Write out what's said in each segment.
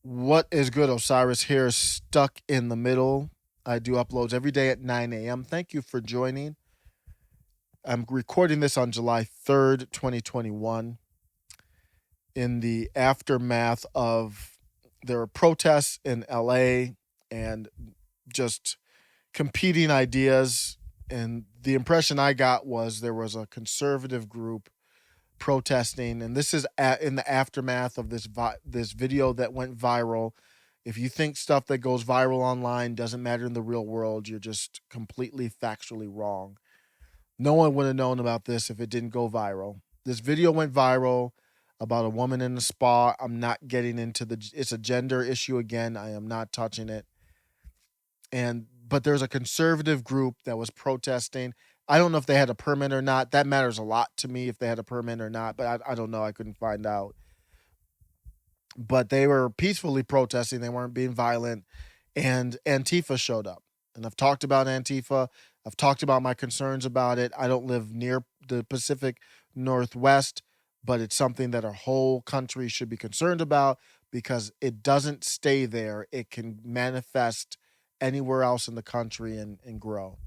What is good, Osiris here, stuck in the middle. I do uploads every day at 9 a.m. Thank you for joining. I'm recording this on July 3rd, 2021, in the aftermath of there were protests in LA and just competing ideas. And the impression I got was there was a conservative group protesting, and this is in the aftermath of this video that went viral. If you think stuff that goes viral online doesn't matter in the real world, you're just completely factually wrong. No one would have known about this if it didn't go viral. This video went viral about a woman in a spa. I'm not getting into it's a gender issue again. I am not touching it. But there's a conservative group that was protesting. I don't know if they had a permit or not. That matters a lot to me if they had a permit or not, but I don't know. I couldn't find out. But they were peacefully protesting. They weren't being violent. And Antifa showed up. And I've talked about Antifa. I've talked about my concerns about it. I don't live near the Pacific Northwest, but it's something that our whole country should be concerned about because it doesn't stay there. It can manifest anywhere else in the country and grow.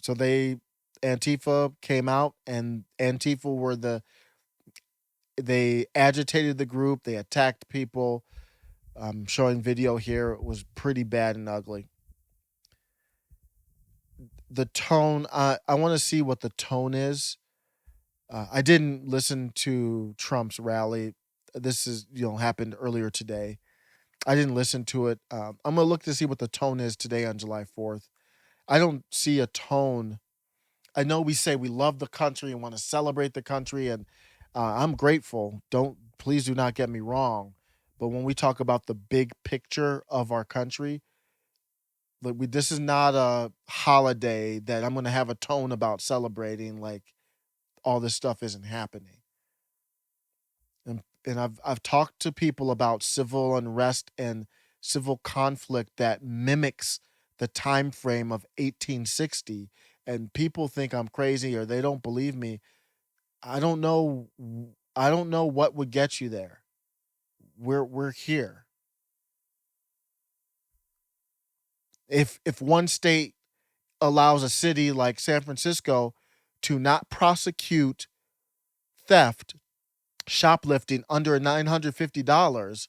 So Antifa came out, and Antifa they agitated the group. They attacked people. I'm showing video here. It was pretty bad and ugly. The tone, I want to see what the tone is. I didn't listen to Trump's rally. This is, happened earlier today. I didn't listen to it. I'm going to look to see what the tone is today on July 4th. I don't see a tone. I know we say we love the country and want to celebrate the country, and I'm grateful. Please do not get me wrong, but when we talk about the big picture of our country, this is not a holiday that I'm going to have a tone about celebrating. Like all this stuff isn't happening, and I've talked to people about civil unrest and civil conflict that mimics the time frame of 1860, and people think I'm crazy or they don't believe me. I don't know. I don't know what would get you there. We're here. If one state allows a city like San Francisco to not prosecute theft, shoplifting under $950,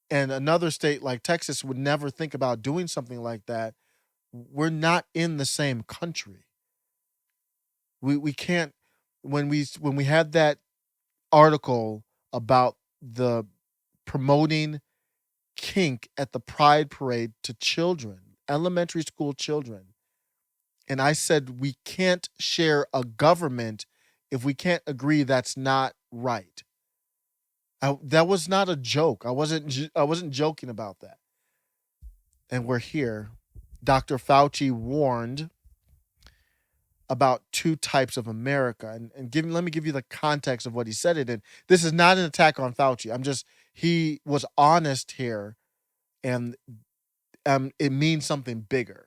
and another state like Texas would never think about doing something like that, we're not in the same country. We can't when we had that article about the promoting kink at the pride parade to children, elementary school children. And I said we can't share a government if we can't agree that's not right. That was not a joke. I wasn't joking about that. And we're here. Dr. Fauci warned about two types of America. Let me give you the context of what he said it in. This is not an attack on Fauci. He was honest here, and it means something bigger.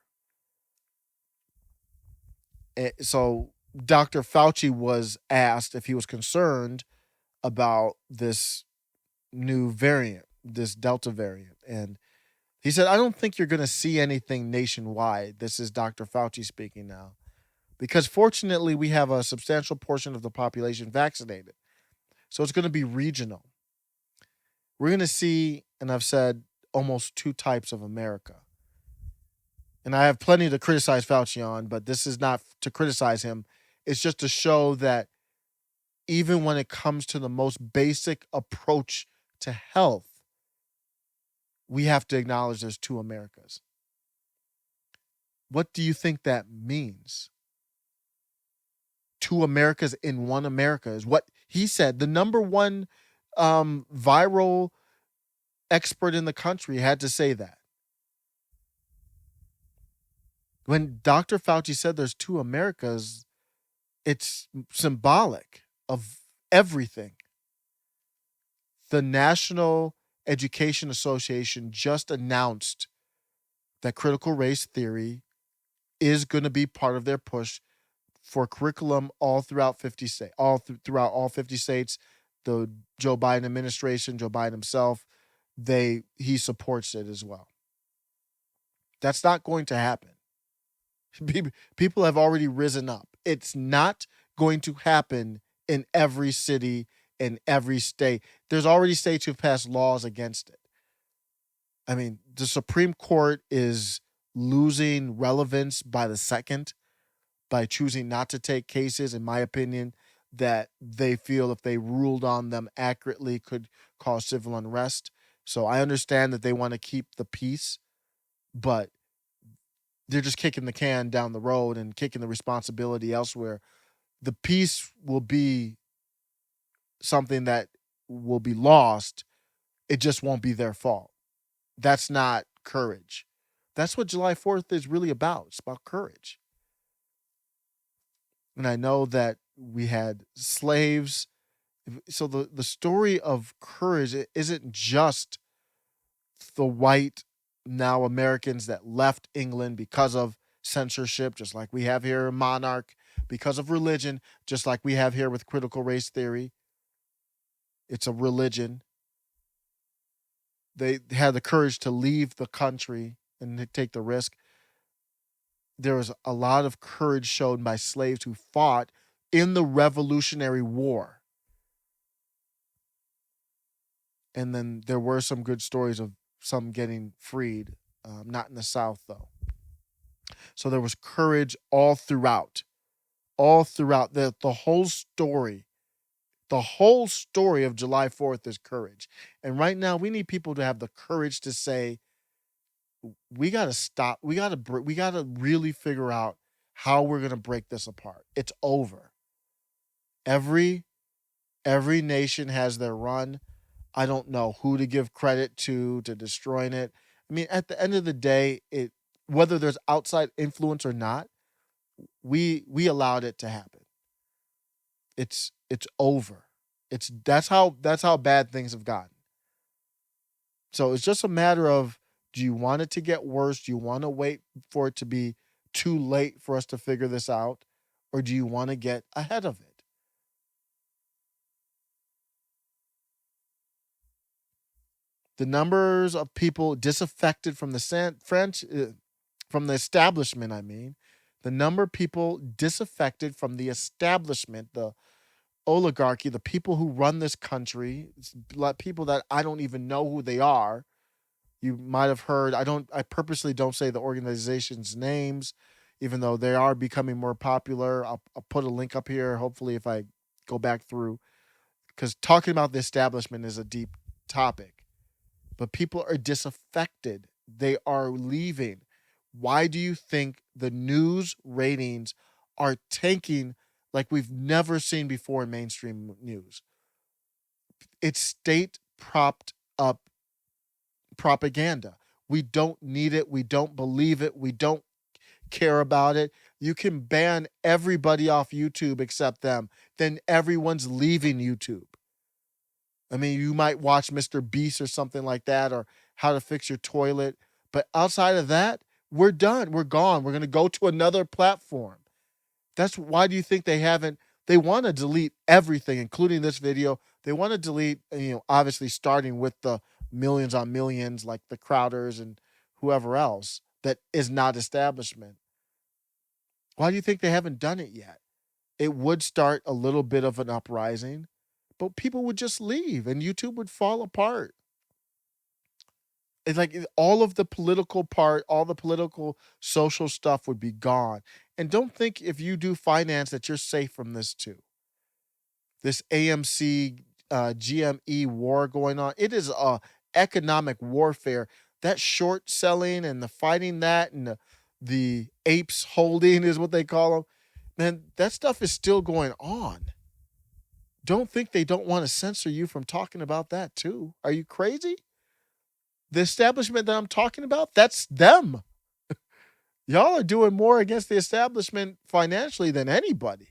So Dr. Fauci was asked if he was concerned about this new variant, this Delta variant. And he said, I don't think you're going to see anything nationwide. This is Dr. Fauci speaking now. Because fortunately, we have a substantial portion of the population vaccinated. So it's going to be regional. We're going to see, and I've said, almost two types of America. And I have plenty to criticize Fauci on, but this is not to criticize him. It's just to show that even when it comes to the most basic approach to health, we have to acknowledge there's two Americas. What do you think that means? Two Americas in one America is what he said. The number one viral expert in the country had to say that. When Dr. Fauci said there's two Americas, it's symbolic of everything. The National Education Association just announced that critical race theory is going to be part of their push for curriculum all throughout 50 states, throughout all 50 states. the Joe Biden administration, Joe Biden himself, he supports it as well. That's not going to happen. People have already risen up. It's not going to happen in every city, in every state. There's already states who've passed laws against it. I mean, the Supreme Court is losing relevance by the second by choosing not to take cases, in my opinion, that they feel if they ruled on them accurately could cause civil unrest. So I understand that they want to keep the peace, but they're just kicking the can down the road and kicking the responsibility elsewhere. The peace will be something that will be lost. It just won't be their fault. That's not courage. That's what July 4th is really about. It's about courage. And I know that we had slaves. So the story of courage isn't just the white now Americans that left England because of censorship, just like we have here in Monarch, because of religion, just like we have here with critical race theory. It's a religion. They had the courage to leave the country and take the risk. There was a lot of courage shown by slaves who fought in the Revolutionary War. And then there were some good stories of some getting freed, not in the South, though. So there was courage all throughout. The whole story. The whole story of July 4th is courage. And right now, we need people to have the courage to say, we got to stop. We got to really figure out how we're going to break this apart. It's over. Every nation has their run. I don't know who to give credit to destroying it. I mean, at the end of the day, whether there's outside influence or not, we allowed it to happen. It's over. That's how bad things have gotten. So it's just a matter of, do you want it to get worse? Do you want to wait for it to be too late for us to figure this out? Or do you want to get ahead of it? The numbers of people disaffected from the from the establishment, I mean, the number of people disaffected from the establishment, the oligarchy, the people who run this country, people that I don't even know who they are. You might have heard, I purposely don't say the organization's names, even though they are becoming more popular. I'll put a link up here, hopefully, if I go back through, because talking about the establishment is a deep topic. But people are disaffected. They are leaving. Why do you think the news ratings are tanking like we've never seen before in mainstream news? It's state propped up propaganda. We don't need it. We don't believe it. We don't care about it. You can ban everybody off YouTube except them. Then everyone's leaving YouTube. I mean, you might watch Mr. Beast or something like that, or How to Fix Your Toilet. But outside of that, we're done. We're gone. We're going to go to another platform. That's why do you think they want to delete everything, including this video. They want to delete, obviously starting with the millions on millions, like the Crowders and whoever else that is not establishment. Why do you think they haven't done it yet? It would start a little bit of an uprising, but people would just leave and YouTube would fall apart. It's like all of the political part, all the political social stuff would be gone. And don't think if you do finance that you're safe from this too. This AMC GME war going on. It is a economic warfare. That short selling and the fighting that and the apes holding is what they call them. Man, that stuff is still going on. Don't think they don't want to censor you from talking about that too. Are you crazy? The establishment that I'm talking about, that's them. Y'all are doing more against the establishment financially than anybody.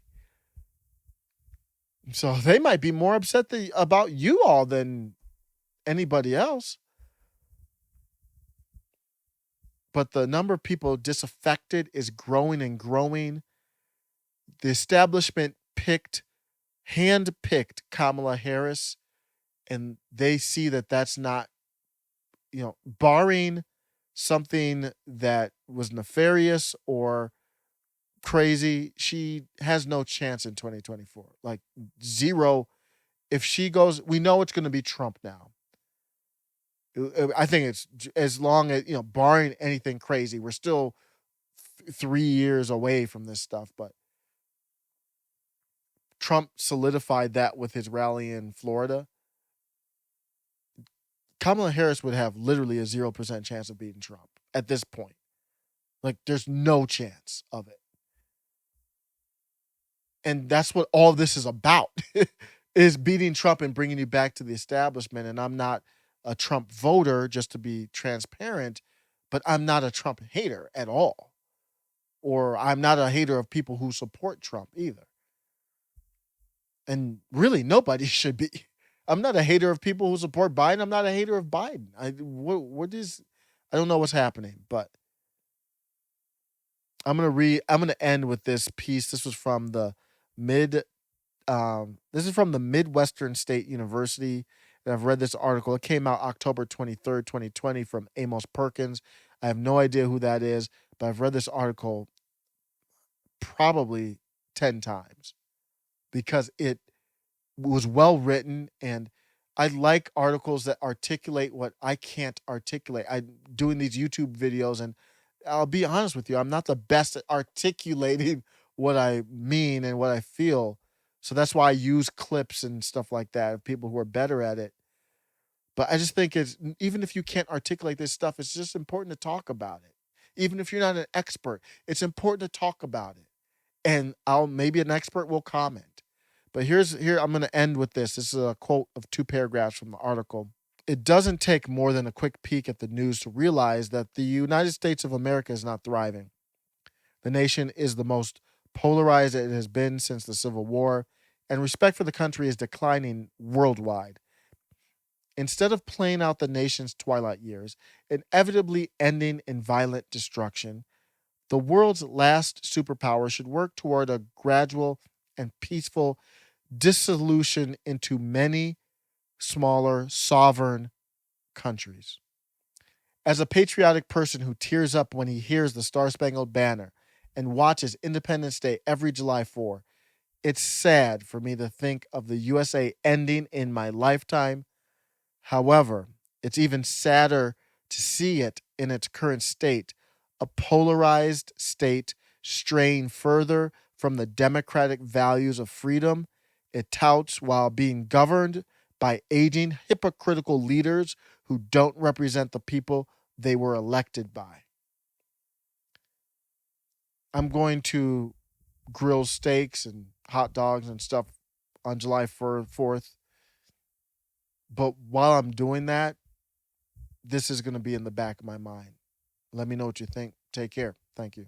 So they might be more upset about you all than anybody else. But the number of people disaffected is growing and growing. The establishment picked handpicked Kamala Harris, and they see that that's not, barring something that was nefarious or crazy, she has no chance in 2024. Like zero. If she goes, we know it's going to be Trump now. I think it's as long as, barring anything crazy, we're still 3 years away from this stuff. But Trump solidified that with his rally in Florida. Kamala Harris would have literally a 0% chance of beating Trump at this point. Like, there's no chance of it. And that's what all this is about is beating Trump and bringing you back to the establishment. And I'm not a Trump voter, just to be transparent, but I'm not a Trump hater at all. Or I'm not a hater of people who support Trump either. And really, nobody should be. I'm not a hater of people who support Biden. I'm not a hater of Biden. I don't know what's happening, but I'm gonna end with this piece. This was from the mid this is from the Midwestern State University. And I've read this article. It came out October 23rd, 2020 from Amos Perkins. I have no idea who that is, but I've read this article probably 10 times because it was well written, and I like articles that articulate what I can't articulate. I'm doing these YouTube videos, and I'll be honest with you, I'm not the best at articulating what I mean and what I feel. So that's why I use clips and stuff like that of people who are better at it. But I just think it's, even if you can't articulate this stuff, it's just important to talk about it. Even if you're not an expert, it's important to talk about it. And maybe an expert will comment. But here I'm going to end with this. This is a quote of 2 paragraphs from the article. It doesn't take more than a quick peek at the news to realize that the United States of America is not thriving. The nation is the most polarized it has been since the Civil War, and respect for the country is declining worldwide. Instead of playing out the nation's twilight years, inevitably ending in violent destruction, the world's last superpower should work toward a gradual and peaceful dissolution into many smaller sovereign countries. As a patriotic person who tears up when he hears the Star Spangled Banner and watches Independence Day every July 4, it's sad for me to think of the USA ending in my lifetime. However, it's even sadder to see it in its current state, a polarized state straying further from the democratic values of freedom it touts while being governed by aging, hypocritical leaders who don't represent the people they were elected by. I'm going to grill steaks and hot dogs and stuff on July 4th. But while I'm doing that, this is going to be in the back of my mind. Let me know what you think. Take care. Thank you.